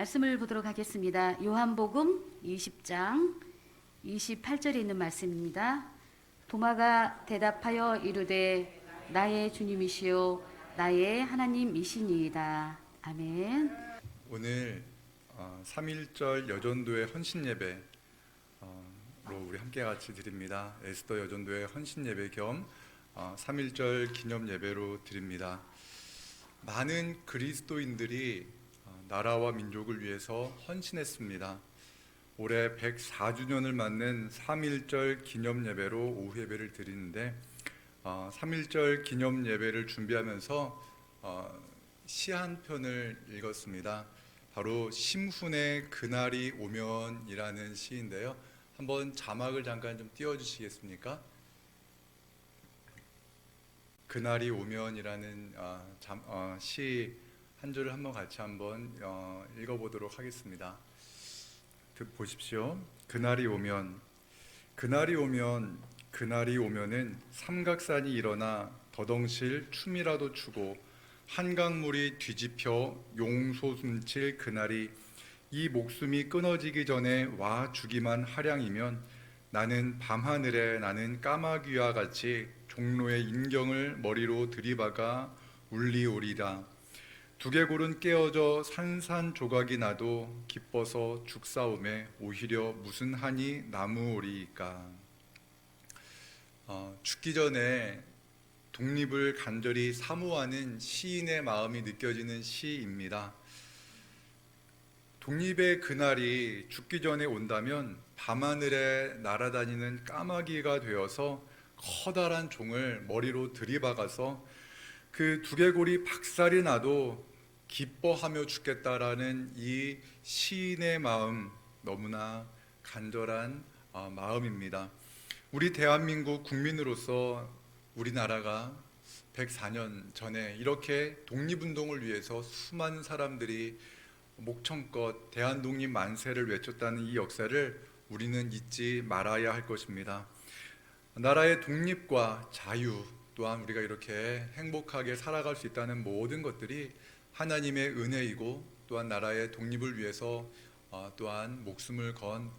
말씀을 보도록 하겠습니다. 요한복음 20장 28절에 있는 말씀입니다. 도마가 대답하여 이르되 나의 주님이시요 나의 하나님이시니이다. 아멘. 오늘 3.1절 여전도의 헌신예배로 우리 함께 같이 드립니다. 에스더 여전도의 헌신예배 겸 3.1절 기념예배로 드립니다. 많은 그리스도인들이 나라와 민족을 위해서 헌신했습니다. 올해 104주년을 맞는 3.1절 기념예배로 오후 예배를 드리는데 3.1절 기념예배를 준비하면서 시 한 편을 읽었습니다. 바로 심훈의 그날이 오면이라는 시인데요. 한번 자막을 잠깐 좀 띄워주시겠습니까? 그날이 오면이라는 시 한 줄을 한번 같이 한번 읽어보도록 하겠습니다. 보십시오. 그날이 오면, 그날이 오면, 그날이 오면은 삼각산이 일어나 더덩실 춤이라도 추고 한강물이 뒤집혀 용솟음칠 그날이 이 목숨이 끊어지기 전에 와 주기만 하량이면 나는 밤하늘에 나는 까마귀와 같이 종로의 인경을 머리로 들이박아 울리오리라. 두개골은 깨어져 산산조각이 나도 기뻐서 죽사오매 오히려 무슨 한이 나무오리이까. 죽기 전에 독립을 간절히 사모하는 시인의 마음이 느껴지는 시입니다. 독립의 그날이 죽기 전에 온다면 밤하늘에 날아다니는 까마귀가 되어서 커다란 종을 머리로 들이박아서 그 두개골이 박살이 나도 기뻐하며 죽겠다라는 이 시인의 마음, 너무나 간절한 마음입니다. 우리 대한민국 국민으로서 우리나라가 104년 전에 이렇게 독립운동을 위해서 수많은 사람들이 목청껏 대한독립 만세를 외쳤다는 이 역사를 우리는 잊지 말아야 할 것입니다. 나라의 독립과 자유, 또한 우리가 이렇게 행복하게 살아갈 수 있다는 모든 것들이 하나님의 은혜이고 또한 나라의 독립을 위해서 또한 목숨을 건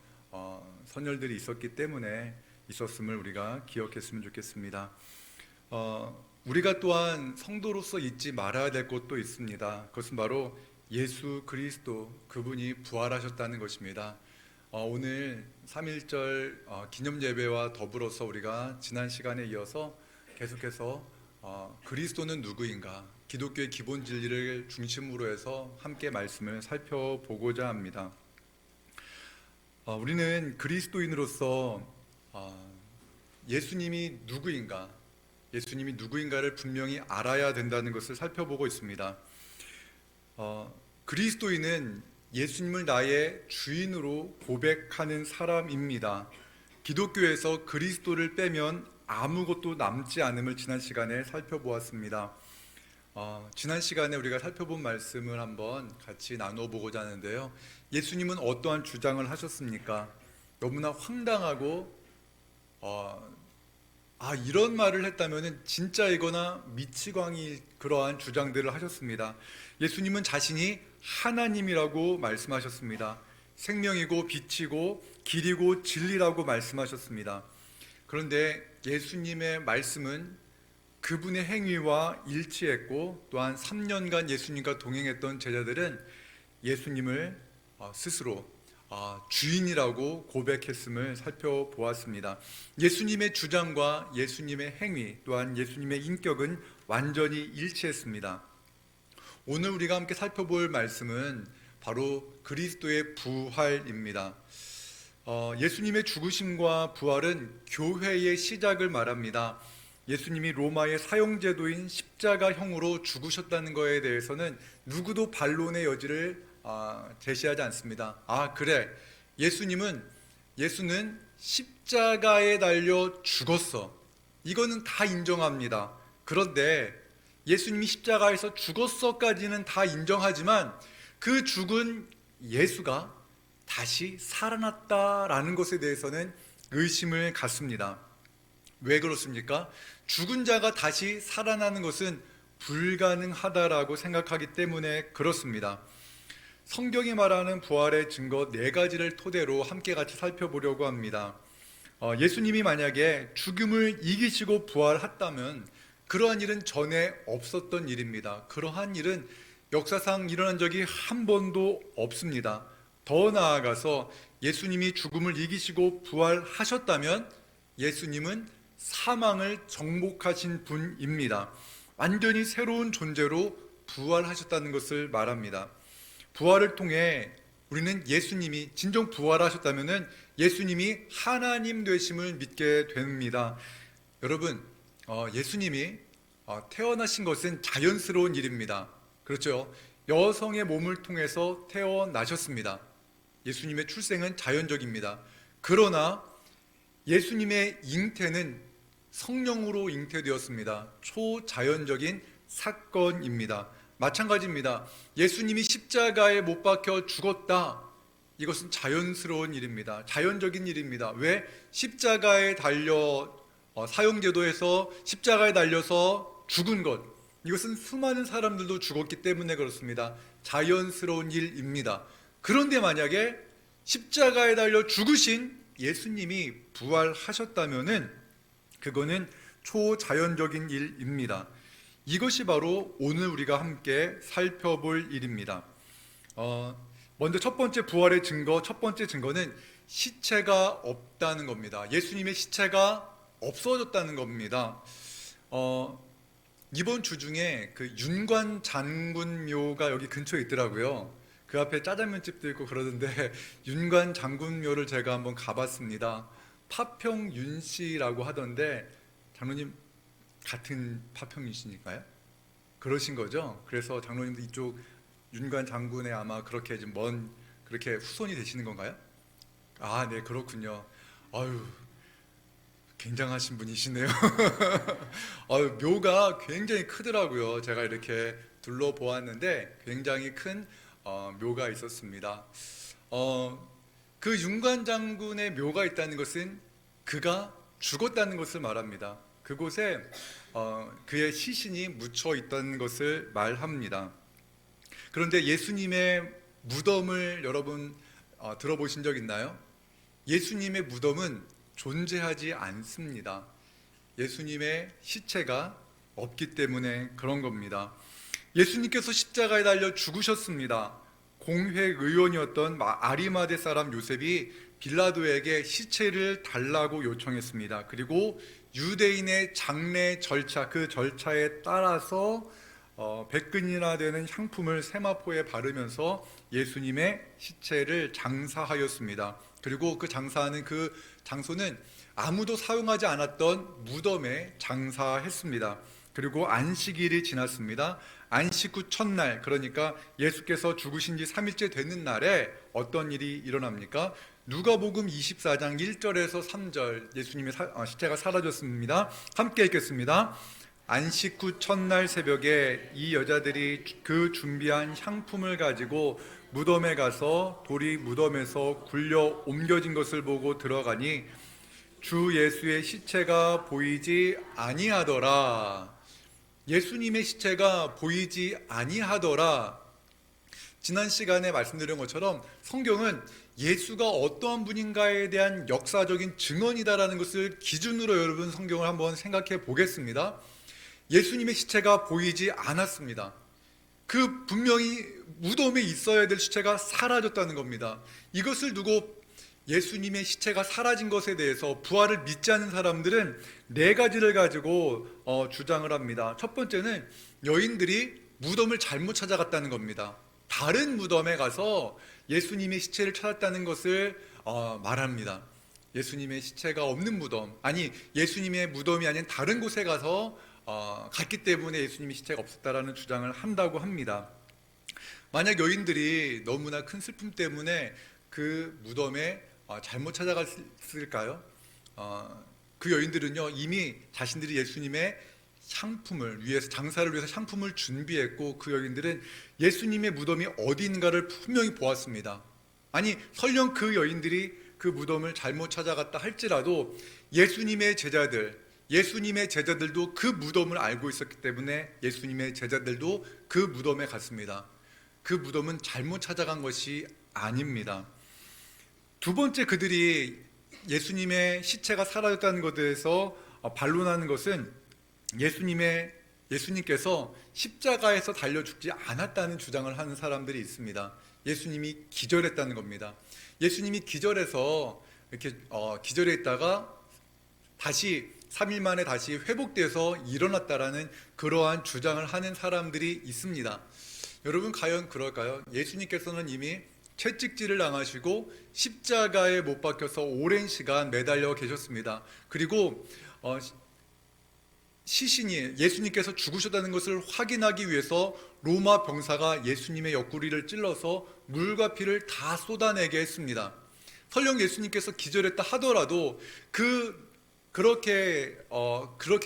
선열들이 있었기 때문에 있었음을 우리가 기억했으면 좋겠습니다. 우리가 또한 성도로서 잊지 말아야 될 것도 있습니다. 그것은 바로 예수 그리스도, 그분이 부활하셨다는 것입니다. 오늘 3.1절 기념예배와 더불어서 우리가 지난 시간에 이어서 계속해서 그리스도는 누구인가, 기독교의 기본 진리를 중심으로 해서 함께 말씀을 살펴보고자 합니다. 우리는 그리스도인으로서 예수님이 누구인가를 분명히 알아야 된다는 것을 살펴보고 있습니다. 그리스도인은 예수님을 나의 주인으로 고백하는 사람입니다. 기독교에서 그리스도를 빼면 아무것도 남지 않음을 지난 시간에 살펴보았습니다. 지난 시간에 우리가 살펴본 말씀을 한번 같이 나눠보고자 하는데요. 예수님은 어떠한 주장을 하셨습니까? 너무나 황당하고 이런 말을 했다면 진짜이거나 미치광이 그러한 주장들을 하셨습니다. 예수님은 자신이 하나님이라고 말씀하셨습니다. 생명이고 빛이고 길이고 진리라고 말씀하셨습니다. 그런데 예수님의 말씀은 그분의 행위와 일치했고 또한 3년간 예수님과 동행했던 제자들은 예수님을 스스로 주인이라고 고백했음을 살펴보았습니다. 예수님의 주장과 예수님의 행위 또한 예수님의 인격은 완전히 일치했습니다. 오늘 우리가 함께 살펴볼 말씀은 바로 그리스도의 부활입니다. 예수님의 죽으심과 부활은 교회의 시작을 말합니다. 예수님이 로마의 사형제도인 십자가형으로 죽으셨다는 것에 대해서는 누구도 반론의 여지를 제시하지 않습니다. 그래, 예수는 십자가에 달려 죽었어. 이거는 다 인정합니다. 그런데 예수님이 십자가에서 죽었어까지는 다 인정하지만 그 죽은 예수가 다시 살아났다라는 것에 대해서는 의심을 갖습니다. 왜 그렇습니까? 죽은 자가 다시 살아나는 것은 불가능하다라고 생각하기 때문에 그렇습니다. 성경이 말하는 부활의 증거 네 가지를 토대로 함께 같이 살펴보려고 합니다. 예수님이 만약에 죽음을 이기시고 부활했다면 그러한 일은 전에 없었던 일입니다. 그러한 일은 역사상 일어난 적이 한 번도 없습니다. 더 나아가서 예수님이 죽음을 이기시고 부활하셨다면 예수님은 사망을 정복하신 분입니다. 완전히 새로운 존재로 부활하셨다는 것을 말합니다. 부활을 통해 우리는 예수님이 진정 부활하셨다면 예수님이 하나님 되심을 믿게 됩니다. 여러분, 예수님이 태어나신 것은 자연스러운 일입니다. 그렇죠? 여성의 몸을 통해서 태어나셨습니다. 예수님의 출생은 자연적입니다. 그러나 예수님의 잉태는 성령으로 잉태되었습니다. 초자연적인 사건입니다. 마찬가지입니다. 예수님이 십자가에 못 박혀 죽었다. 이것은 자연스러운 일입니다. 자연적인 일입니다. 왜? 십자가에 달려 사형제도에서 십자가에 달려서 죽은 것, 이것은 수많은 사람들도 죽었기 때문에 그렇습니다. 자연스러운 일입니다. 그런데 만약에 십자가에 달려 죽으신 예수님이 부활하셨다면은 그거는 초자연적인 일입니다. 이것이 바로 오늘 우리가 함께 살펴볼 일입니다. 먼저 첫 번째 부활의 증거, 첫 번째 증거는 시체가 없다는 겁니다. 예수님의 시체가 없어졌다는 겁니다. 이번 주 중에 그 윤관 장군묘가 여기 근처에 있더라고요. 그 앞에 짜장면집도 있고 그러던데 윤관 장군묘를 제가 한번 가봤습니다. 파평윤 씨라고 하던데 장로님 같은 파평윤 씨니까요? 그러신 거죠? 그래서 장로님도 이쪽 윤관 장군의 아마 그렇게 좀 그렇게 후손이 되시는 건가요? 아, 네, 그렇군요. 아유, 굉장하신 분이시네요. 묘가 굉장히 크더라고요. 제가 이렇게 둘러보았는데 굉장히 큰 묘가 있었습니다. 그 윤관 장군의 묘가 있다는 것은 그가 죽었다는 것을 말합니다. 그곳에 그의 시신이 묻혀 있다는 것을 말합니다. 그런데 예수님의 무덤을 여러분 들어보신 적 있나요? 예수님의 무덤은 존재하지 않습니다. 예수님의 시체가 없기 때문에 그런 겁니다. 예수님께서 십자가에 달려 죽으셨습니다. 공회의원이었던 아리마대 사람 요셉이 빌라도에게 시체를 달라고 요청했습니다. 그리고 유대인의 장례 절차, 그 절차에 따라서 100근이나 되는 향품을 세마포에 바르면서 예수님의 시체를 장사하였습니다. 그리고 그 장사하는 그 장소는 아무도 사용하지 않았던 무덤에 장사했습니다. 그리고 안식일이 지났습니다. 안식 후 첫날, 그러니까 예수께서 죽으신 지 3일째 되는 날에 어떤 일이 일어납니까? 누가복음 24장 1절에서 3절, 예수님의 시체가 사라졌습니다. 함께 읽겠습니다. 안식 후 첫날 새벽에 이 여자들이 그 준비한 향품을 가지고 무덤에 가서 돌이 무덤에서 굴려 옮겨진 것을 보고 들어가니 주 예수의 시체가 보이지 아니하더라. 예수님의 시체가 보이지 아니하더라. 지난 시간에 말씀드린 것처럼 성경은 예수가 어떠한 분인가에 대한 역사적인 증언이다라는 것을 기준으로 여러분 성경을 한번 생각해 보겠습니다. 예수님의 시체가 보이지 않았습니다. 그 분명히 무덤에 있어야 될 시체가 사라졌다는 겁니다. 이것을 두고 예수님의 시체가 사라진 것에 대해서 부활을 믿지 않는 사람들은 네 가지를 가지고 주장을 합니다. 첫 번째는 여인들이 무덤을 잘못 찾아갔다는 겁니다. 다른 무덤에 가서 예수님의 시체를 찾았다는 것을 말합니다. 예수님의 시체가 없는 무덤, 아니 예수님의 무덤이 아닌 다른 곳에 가서 갔기 때문에 예수님의 시체가 없었다라는 주장을 한다고 합니다. 만약 여인들이 너무나 큰 슬픔 때문에 그 무덤에 잘못 찾아갔을까요? 그 여인들은요 이미 자신들이 예수님의 향품을 위해서, 장사를 위해서 향품을 준비했고 그 여인들은 예수님의 무덤이 어디인가를 분명히 보았습니다. 아니 설령 그 여인들이 그 무덤을 잘못 찾아갔다 할지라도 예수님의 제자들도 그 무덤을 알고 있었기 때문에 예수님의 제자들도 그 무덤에 갔습니다. 그 무덤은 잘못 찾아간 것이 아닙니다. 두 번째, 그들이 예수님의 시체가 사라졌다는 것에 대해서 반론하는 것은 예수님께서 십자가에서 달려 죽지 않았다는 주장을 하는 사람들이 있습니다. 예수님이 기절했다는 겁니다. 예수님이 기절해서 이렇게 기절해 있다가 다시 3일 만에 다시 회복돼서 일어났다라는 그러한 주장을 하는 사람들이 있습니다. 여러분, 과연 그럴까요? 예수님께서는 이미 채찍질을 당하시고 십자가에 못 박혀서 오랜 시간 매달려 계셨습니다. 그리고 시신이 예수님께서 죽으셨다는 것을 확인하기 위해서 로마 병사가 예수님의 옆구리를 찔러서 물과 피를 다 쏟아내게 했습니다. 설령 예수님께서 기절했다 하더라도 그렇게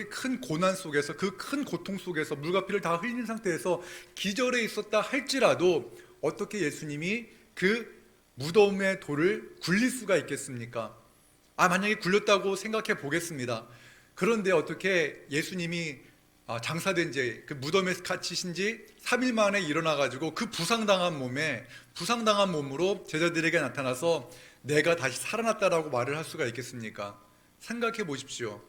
큰 고난 속에서, 그 큰 고통 속에서 물과 피를 다 흘린 상태에서 기절해 있었다 할지라도 어떻게 예수님이 그 무덤의 돌을 굴릴 수가 있겠습니까? 만약에 굴렸다고 생각해 보겠습니다. 그런데 어떻게 예수님이 장사된 지, 그 무덤에 갇히신 지 3일 만에 일어나가지고 그 부상당한 몸으로 제자들에게 나타나서 내가 다시 살아났다라고 말을 할 수가 있겠습니까? 생각해 보십시오.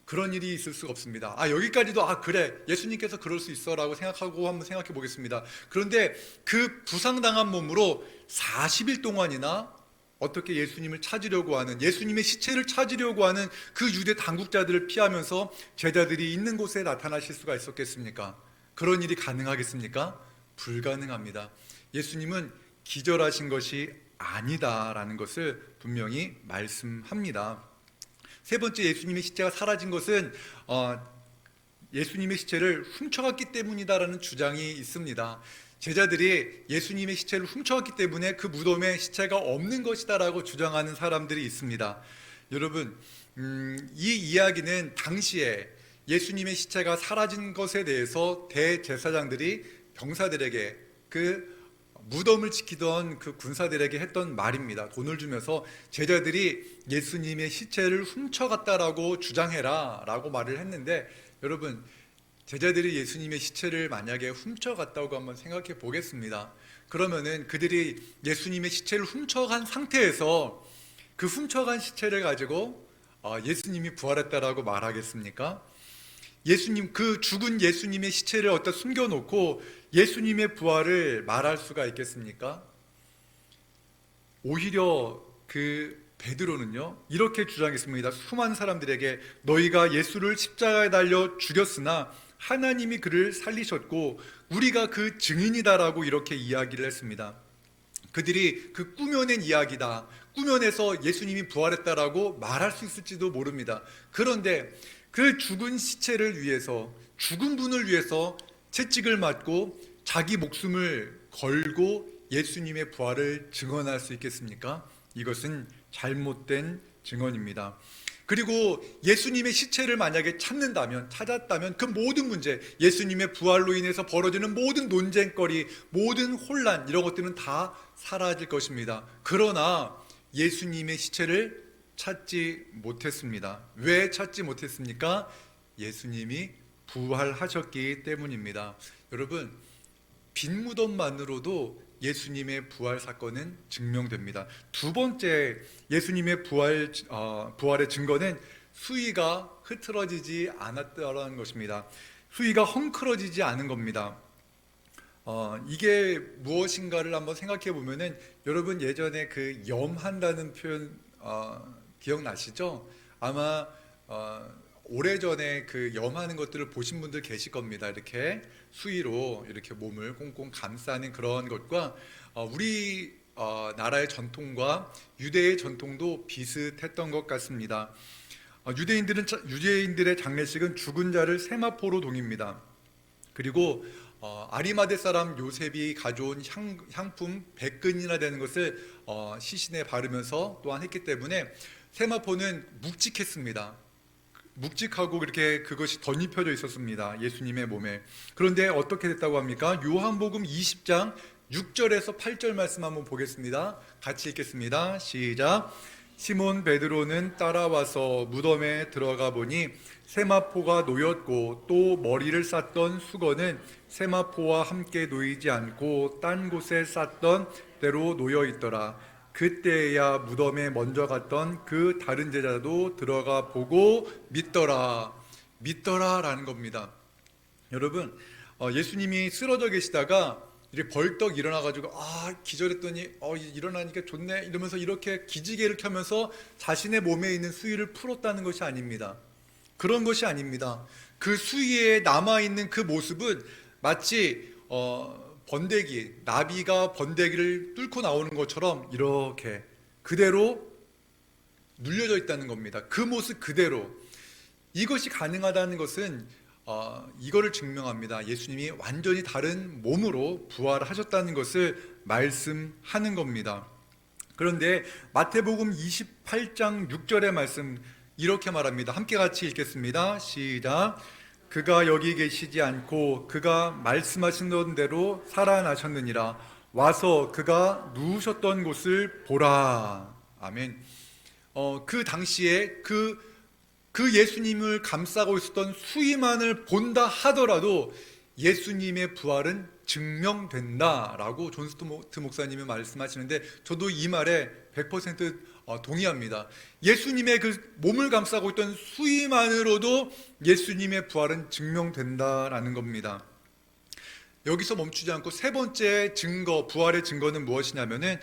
그런 일이 있을 수가 없습니다. 여기까지도 그래, 예수님께서 그럴 수 있어 라고 생각하고 한번 생각해 보겠습니다. 그런데 그 부상당한 몸으로 40일 동안이나 어떻게 예수님을 찾으려고 하는, 예수님의 시체를 찾으려고 하는 그 유대 당국자들을 피하면서 제자들이 있는 곳에 나타나실 수가 있었겠습니까? 그런 일이 가능하겠습니까? 불가능합니다. 예수님은 기절하신 것이 아니다라는 것을 분명히 말씀합니다. 세 번째, 예수님의 시체가 사라진 것은 예수님의 시체를 훔쳐갔기 때문이다라는 주장이 있습니다. 제자들이 예수님의 시체를 훔쳐갔기 때문에 그 무덤에 시체가 없는 것이다라고 주장하는 사람들이 있습니다. 여러분, 이 이야기는 당시에 예수님의 시체가 사라진 것에 대해서 대제사장들이 병사들에게, 그 무덤을 지키던 그 군사들에게 했던 말입니다. 돈을 주면서 제자들이 예수님의 시체를 훔쳐갔다라고 주장해라 라고 말을 했는데, 여러분, 제자들이 예수님의 시체를 만약에 훔쳐갔다고 한번 생각해 보겠습니다. 그러면은 그들이 예수님의 시체를 훔쳐간 상태에서 그 훔쳐간 시체를 가지고 예수님이 부활했다라고 말하겠습니까? 그 죽은 예수님의 시체를 어디다 숨겨놓고 예수님의 부활을 말할 수가 있겠습니까? 오히려 그 베드로는요, 이렇게 주장했습니다. 수많은 사람들에게 너희가 예수를 십자가에 달려 죽였으나 하나님이 그를 살리셨고 우리가 그 증인이다라고 이렇게 이야기를 했습니다. 그들이 그 꾸며낸 이야기다, 꾸며내서 예수님이 부활했다라고 말할 수 있을지도 모릅니다. 그런데 그 죽은 시체를 위해서, 죽은 분을 위해서 채찍을 맞고 자기 목숨을 걸고 예수님의 부활을 증언할 수 있겠습니까? 이것은 잘못된 증언입니다. 그리고 예수님의 시체를 만약에 찾았다면 그 모든 문제, 예수님의 부활로 인해서 벌어지는 모든 논쟁거리, 모든 혼란, 이런 것들은 다 사라질 것입니다. 그러나 예수님의 시체를 찾지 못했습니다. 왜 찾지 못했습니까? 예수님이 부활하셨기 때문입니다. 여러분, 빈 무덤만으로도 예수님의 부활 사건은 증명됩니다. 두 번째, 예수님의 부활의 증거는 수위가 흐트러지지 않았다는 것입니다. 수위가 헝클어지지 않은 겁니다. 이게 무엇인가를 한번 생각해 보면은, 여러분 예전에 그 염한다는 표현 기억나시죠? 아마 오래전에 그 염하는 것들을 보신 분들 계실 겁니다. 이렇게 수의로 이렇게 몸을 꽁꽁 감싸는 그런 것과 우리 나라의 전통과 유대의 전통도 비슷했던 것 같습니다. 유대인들의 장례식은 죽은 자를 세마포로 동입니다. 그리고 아리마대 사람 요셉이 가져온 향품 100근이나 되는 것을 시신에 바르면서 또한 했기 때문에 세마포는 묵직했습니다. 묵직하고 그렇게 그것이 덧입혀져 있었습니다. 예수님의 몸에. 그런데 어떻게 됐다고 합니까? 요한복음 20장 6절에서 8절 말씀 한번 보겠습니다. 같이 읽겠습니다. 시작. 시몬 베드로는 따라와서 무덤에 들어가 보니 세마포가 놓였고 또 머리를 쌌던 수건은 세마포와 함께 놓이지 않고 딴 곳에 쌌던 대로 놓여 있더라. 그때야 무덤에 먼저 갔던 그 다른 제자도 들어가 보고 믿더라라는 겁니다. 여러분, 예수님이 쓰러져 계시다가 이렇게 벌떡 일어나가지고 기절했더니 일어나니까 좋네 이러면서 이렇게 기지개를 켜면서 자신의 몸에 있는 수의를 풀었다는 것이 아닙니다. 그런 것이 아닙니다. 그 수의에 남아있는 그 모습은 마치 번데기, 나비가 번데기를 뚫고 나오는 것처럼 이렇게 그대로 눌려져 있다는 겁니다. 그 모습 그대로. 이것이 가능하다는 것은 이거를 증명합니다. 예수님이 완전히 다른 몸으로 부활하셨다는 것을 말씀하는 겁니다. 그런데 마태복음 28장 6절의 말씀 이렇게 말합니다. 함께 같이 읽겠습니다. 시작. 그가 여기 계시지 않고 그가 말씀하신 대로 살아나셨느니라. 와서 그가 누우셨던 곳을 보라. 아멘. 그 당시에 그 예수님을 감싸고 있었던 수위만을 본다 하더라도 예수님의 부활은 증명된다라고 존 스토트 목사님이 말씀하시는데 저도 이 말에 100% 동의합니다. 예수님의 그 몸을 감싸고 있던 수위만으로도 예수님의 부활은 증명된다라는 겁니다. 여기서 멈추지 않고 세 번째 증거, 부활의 증거는 무엇이냐면은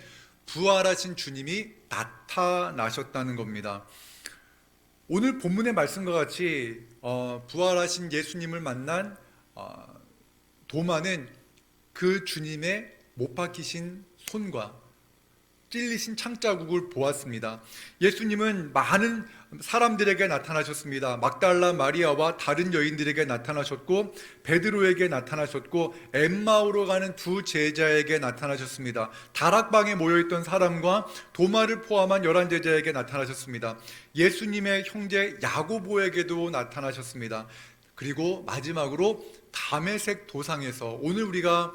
부활하신 주님이 나타나셨다는 겁니다. 오늘 본문의 말씀과 같이 부활하신 예수님을 만난 도마는 그 주님의 못 박히신 손과 찔리신 창자국을 보았습니다. 예수님은 많은 사람들에게 나타나셨습니다. 막달라 마리아와 다른 여인들에게 나타나셨고 베드로에게 나타나셨고 엠마오로 가는 두 제자에게 나타나셨습니다. 다락방에 모여있던 사람과 도마를 포함한 11제자에게 나타나셨습니다. 예수님의 형제 야고보에게도 나타나셨습니다. 그리고 마지막으로 다메섹 도상에서 오늘 우리가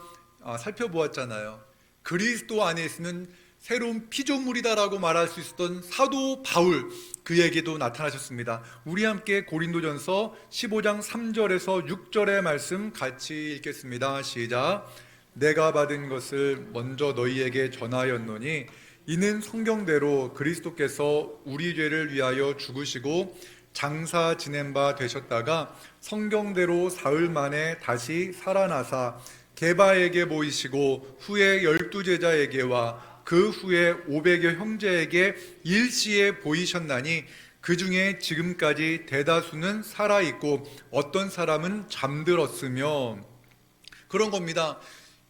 살펴보았잖아요. 그리스도 안에 있으면 새로운 피조물이다라고 말할 수 있었던 사도 바울, 그에게도 나타나셨습니다. 우리 함께 고린도전서 15장 3절에서 6절의 말씀 같이 읽겠습니다. 시작. 내가 받은 것을 먼저 너희에게 전하였노니 이는 성경대로 그리스도께서 우리 죄를 위하여 죽으시고 장사 지낸 바 되셨다가 성경대로 사흘 만에 다시 살아나사 게바에게 보이시고 후에 12제자에게와 그 후에 500여 형제에게 일시에 보이셨나니 그 중에 지금까지 대다수는 살아있고 어떤 사람은 잠들었으며 그런 겁니다.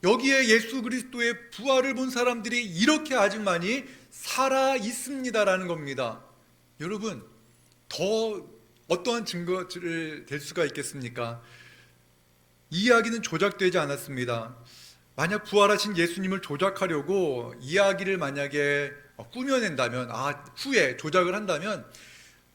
여기에 예수 그리스도의 부활을 본 사람들이 이렇게 아직 많이 살아있습니다라는 겁니다. 여러분, 더 어떠한 증거를 될 수가 있겠습니까? 이 이야기는 조작되지 않았습니다. 만약 부활하신 예수님을 조작하려고 이야기를 만약에 꾸며낸다면, 후에 조작을 한다면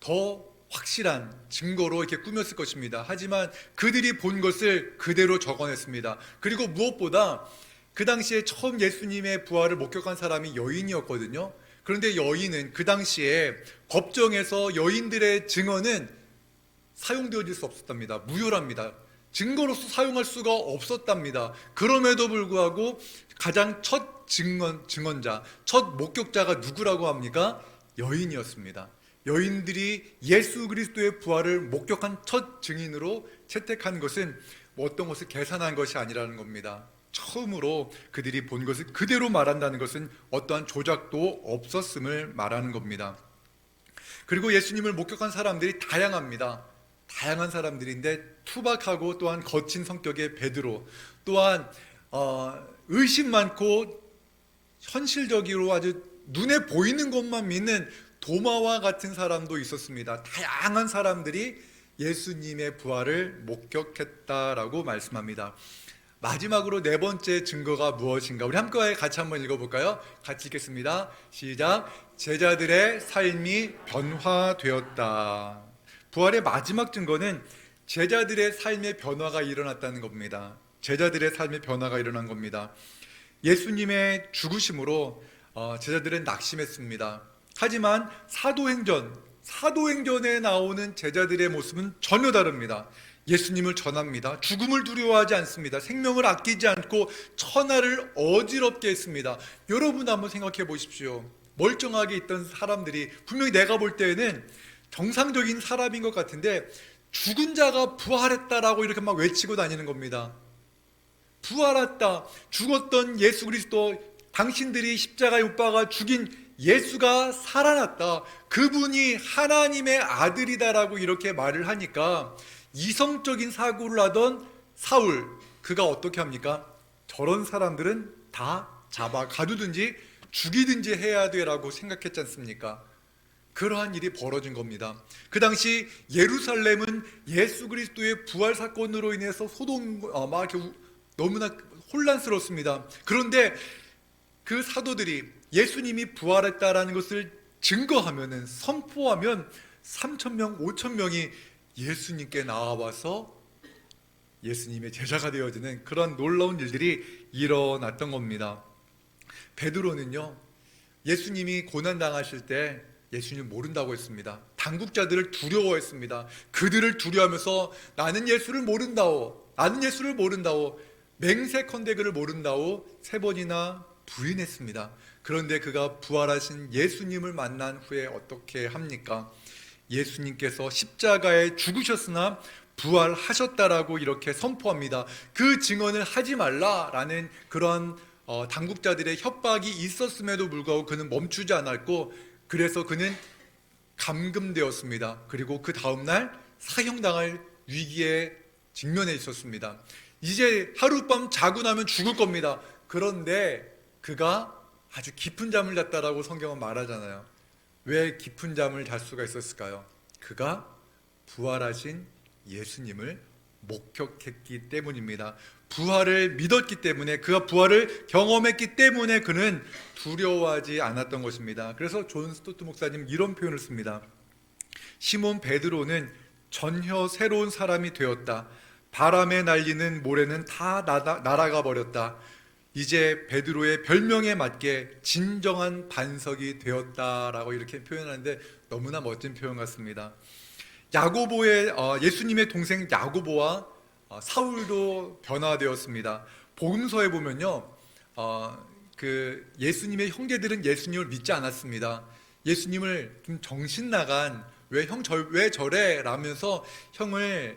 더 확실한 증거로 이렇게 꾸몄을 것입니다. 하지만 그들이 본 것을 그대로 적어냈습니다. 그리고 무엇보다 그 당시에 처음 예수님의 부활을 목격한 사람이 여인이었거든요. 그런데 여인은 그 당시에 법정에서 여인들의 증언은 사용되어질 수 없었답니다. 무효랍니다. 증거로서 사용할 수가 없었답니다. 그럼에도 불구하고 가장 첫 증언자, 첫 목격자가 누구라고 합니까? 여인이었습니다. 여인들이 예수 그리스도의 부활을 목격한 첫 증인으로 채택한 것은 어떤 것을 계산한 것이 아니라는 겁니다. 처음으로 그들이 본 것을 그대로 말한다는 것은 어떠한 조작도 없었음을 말하는 겁니다. 그리고 예수님을 목격한 사람들이 다양합니다. 다양한 사람들인데 투박하고 또한 거친 성격의 베드로, 또한 의심 많고 현실적으로 아주 눈에 보이는 것만 믿는 도마와 같은 사람도 있었습니다. 다양한 사람들이 예수님의 부활을 목격했다라고 말씀합니다. 마지막으로 네 번째 증거가 무엇인가? 우리 함께 같이 한번 읽어볼까요? 같이 읽겠습니다. 시작. 제자들의 삶이 변화되었다. 부활의 마지막 증거는 제자들의 삶의 변화가 일어났다는 겁니다. 제자들의 삶의 변화가 일어난 겁니다. 예수님의 죽으심으로 제자들은 낙심했습니다. 하지만 사도행전에 나오는 제자들의 모습은 전혀 다릅니다. 예수님을 전합니다. 죽음을 두려워하지 않습니다. 생명을 아끼지 않고 천하를 어지럽게 했습니다. 여러분 한번 생각해 보십시오. 멀쩡하게 있던 사람들이 분명히 내가 볼 때에는 정상적인 사람인 것 같은데 죽은 자가 부활했다라고 이렇게 막 외치고 다니는 겁니다. 부활했다. 죽었던 예수 그리스도, 당신들이 십자가에 못 박아 죽인 예수가 살아났다. 그분이 하나님의 아들이다라고 이렇게 말을 하니까 이성적인 사고를 하던 사울, 그가 어떻게 합니까? 저런 사람들은 다 잡아 가두든지 죽이든지 해야 돼라고 생각했지 않습니까? 그러한 일이 벌어진 겁니다. 그 당시 예루살렘은 예수 그리스도의 부활 사건으로 인해서 막 이렇게 너무나 혼란스럽습니다. 그런데 그 사도들이 예수님이 부활했다라는 것을 증거하면, 선포하면 3,000명, 5,000명이 예수님께 나와서 예수님의 제자가 되어지는 그런 놀라운 일들이 일어났던 겁니다. 베드로는요, 예수님이 고난당하실 때 예수님 모른다고 했습니다. 당국자들을 두려워했습니다. 그들을 두려워하면서 나는 예수를 모른다오, 나는 예수를 모른다오, 맹세컨대 그를 모른다오 3번이나 부인했습니다. 그런데 그가 부활하신 예수님을 만난 후에 어떻게 합니까? 예수님께서 십자가에 죽으셨으나 부활하셨다라고 이렇게 선포합니다. 그 증언을 하지 말라라는 그런 당국자들의 협박이 있었음에도 불구하고 그는 멈추지 않았고, 그래서 그는 감금되었습니다. 그리고 그 다음날 사형당할 위기에 직면해 있었습니다. 이제 하룻밤 자고 나면 죽을 겁니다. 그런데 그가 아주 깊은 잠을 잤다라고 성경은 말하잖아요. 왜 깊은 잠을 잘 수가 있었을까요? 그가 부활하신 예수님을 목격했기 때문입니다. 부활을 믿었기 때문에, 그가 부활을 경험했기 때문에 그는 두려워하지 않았던 것입니다. 그래서 존 스토트 목사님 이런 표현을 씁니다. 시몬 베드로는 전혀 새로운 사람이 되었다. 바람에 날리는 모래는 다 날아가 버렸다. 이제 베드로의 별명에 맞게 진정한 반석이 되었다라고 이렇게 표현하는데 너무나 멋진 표현 같습니다. 예수님의 동생 야고보와 사울도 변화되었습니다. 복음서에 보면요, 그 예수님의 형제들은 예수님을 믿지 않았습니다. 예수님을 좀 정신 나간, 왜 저래? 라면서 형을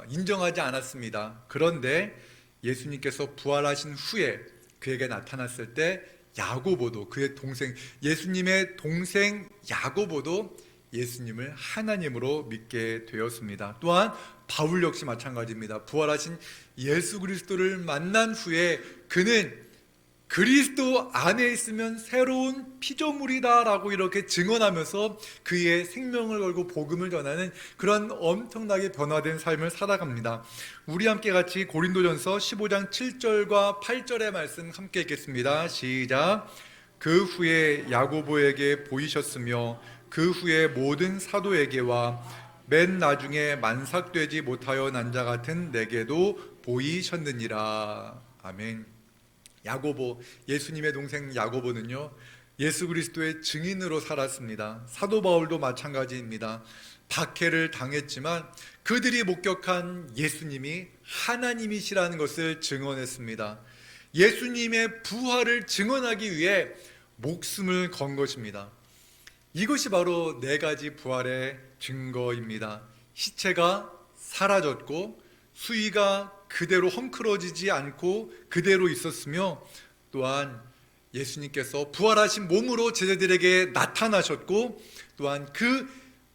인정하지 않았습니다. 그런데 예수님께서 부활하신 후에 그에게 나타났을 때 야고보도, 그의 동생, 예수님의 동생 야고보도 예수님을 하나님으로 믿게 되었습니다. 또한 바울 역시 마찬가지입니다. 부활하신 예수 그리스도를 만난 후에 그는 그리스도 안에 있으면 새로운 피조물이다라고 이렇게 증언하면서 그의 생명을 걸고 복음을 전하는 그런 엄청나게 변화된 삶을 살아갑니다. 우리 함께 같이 고린도전서 15장 7절과 8절의 말씀 함께 읽겠습니다. 시작. 그 후에 야고보에게 보이셨으며 그 후에 모든 사도에게와 맨 나중에 만삭되지 못하여 난 자 같은 내게도 보이셨느니라. 아멘. 야고보, 예수님의 동생 야고보는요, 예수 그리스도의 증인으로 살았습니다. 사도 바울도 마찬가지입니다. 박해를 당했지만 그들이 목격한 예수님이 하나님이시라는 것을 증언했습니다. 예수님의 부활을 증언하기 위해 목숨을 건 것입니다. 이것이 바로 4가지 부활의 증거입니다. 시체가 사라졌고 수위가 그대로 헝클어지지 않고 그대로 있었으며, 또한 예수님께서 부활하신 몸으로 제자들에게 나타나셨고, 또한 그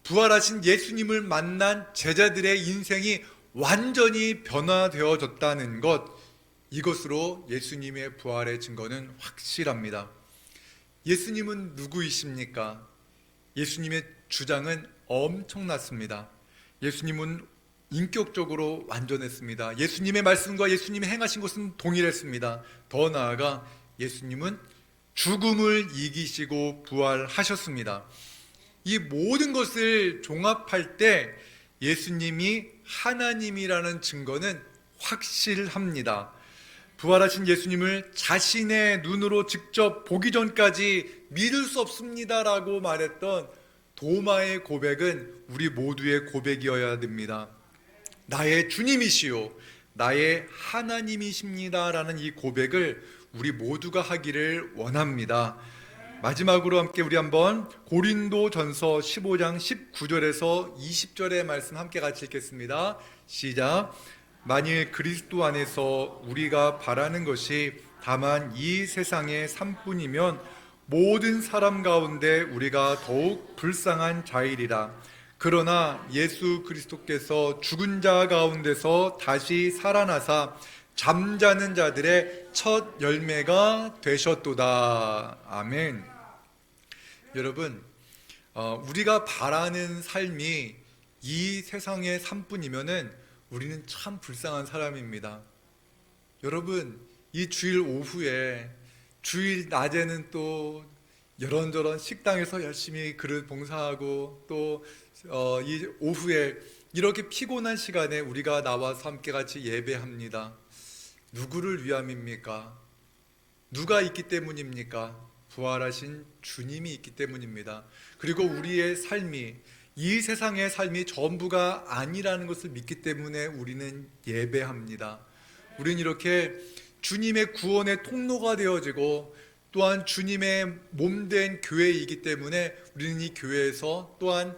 부활하신 예수님을 만난 제자들의 인생이 완전히 변화되어졌다는 것, 이것으로 예수님의 부활의 증거는 확실합니다. 예수님은 누구이십니까? 예수님의 주장은 엄청났습니다. 예수님은 인격적으로 완전했습니다. 예수님의 말씀과 예수님이 행하신 것은 동일했습니다. 더 나아가 예수님은 죽음을 이기시고 부활하셨습니다. 이 모든 것을 종합할 때 예수님이 하나님이라는 증거는 확실합니다. 부활하신 예수님을 자신의 눈으로 직접 보기 전까지 믿을 수 없습니다라고 말했던 도마의 고백은 우리 모두의 고백이어야 됩니다. 나의 주님이시요 나의 하나님이십니다라는 이 고백을 우리 모두가 하기를 원합니다. 마지막으로 함께 우리 한번 고린도전서 15장 19절에서 20절의 말씀 함께 같이 읽겠습니다. 시작. 만일 그리스도 안에서 우리가 바라는 것이 다만 이 세상의 삶뿐이면 모든 사람 가운데 우리가 더욱 불쌍한 자이리라. 그러나 예수 그리스도께서 죽은 자 가운데서 다시 살아나사 잠자는 자들의 첫 열매가 되셨도다. 아멘. 여러분, 우리가 바라는 삶이 이 세상의 삶뿐이면은 우리는 참 불쌍한 사람입니다. 여러분, 이 주일 오후에, 주일 낮에는 또 이런저런 식당에서 열심히 그릇 봉사하고 또 이 오후에 이렇게 피곤한 시간에 우리가 나와서 함께 같이 예배합니다. 누구를 위함입니까? 누가 있기 때문입니까? 부활하신 주님이 있기 때문입니다. 그리고 우리의 삶이, 이 세상의 삶이 전부가 아니라는 것을 믿기 때문에 우리는 예배합니다. 우리는 이렇게 주님의 구원의 통로가 되어지고 또한 주님의 몸된 교회이기 때문에 우리는 이 교회에서 또한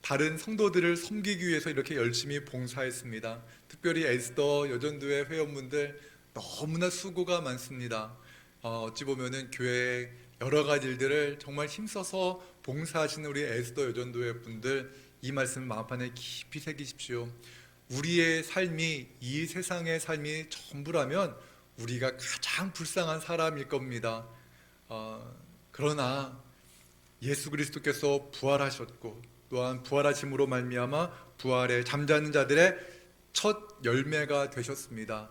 다른 성도들을 섬기기 위해서 이렇게 열심히 봉사했습니다. 특별히 에스더 여전도회 회원분들 너무나 수고가 많습니다. 어찌 보면은 교회의 여러 가지 일들을 정말 힘써서 봉사하시는 우리 에스더 여전도회 분들, 이 말씀 마음판에 깊이 새기십시오. 우리의 삶이 이 세상의 삶이 전부라면 우리가 가장 불쌍한 사람일 겁니다. 그러나 예수 그리스도께서 부활하셨고 또한 부활하심으로 말미암아 부활에 잠자는 자들의 첫 열매가 되셨습니다.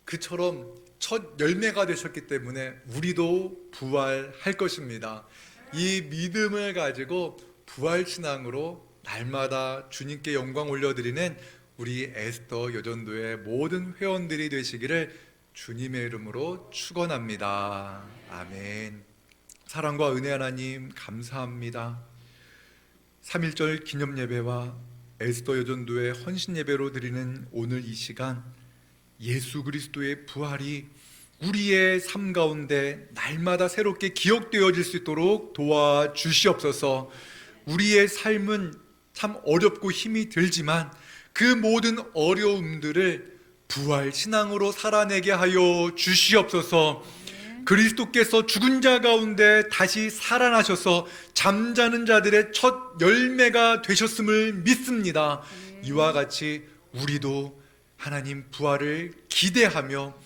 그처럼 첫 열매가 되셨기 때문에 우리도 부활할 것입니다. 이 믿음을 가지고 부활신앙으로 날마다 주님께 영광 올려드리는 우리 에스더 여전도의 모든 회원들이 되시기를 주님의 이름으로 축원합니다. 아멘. 사랑과 은혜 하나님 감사합니다. 3.1절 기념예배와 에스더 여전도의 헌신예배로 드리는 오늘 이 시간, 예수 그리스도의 부활이 우리의 삶 가운데 날마다 새롭게 기억되어질 수 있도록 도와주시옵소서. 우리의 삶은 참 어렵고 힘이 들지만 그 모든 어려움들을 부활 신앙으로 살아내게 하여 주시옵소서. 그리스도께서 죽은 자 가운데 다시 살아나셔서 잠자는 자들의 첫 열매가 되셨음을 믿습니다. 이와 같이 우리도 하나님 부활을 기대하며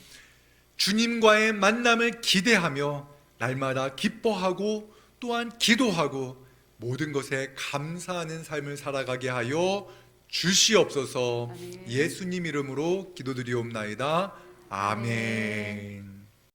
주님과의 만남을 기대하며 날마다 기뻐하고 또한 기도하고 모든 것에 감사하는 삶을 살아가게 하여 주시옵소서. 예수님 이름으로 기도드리옵나이다. 아멘.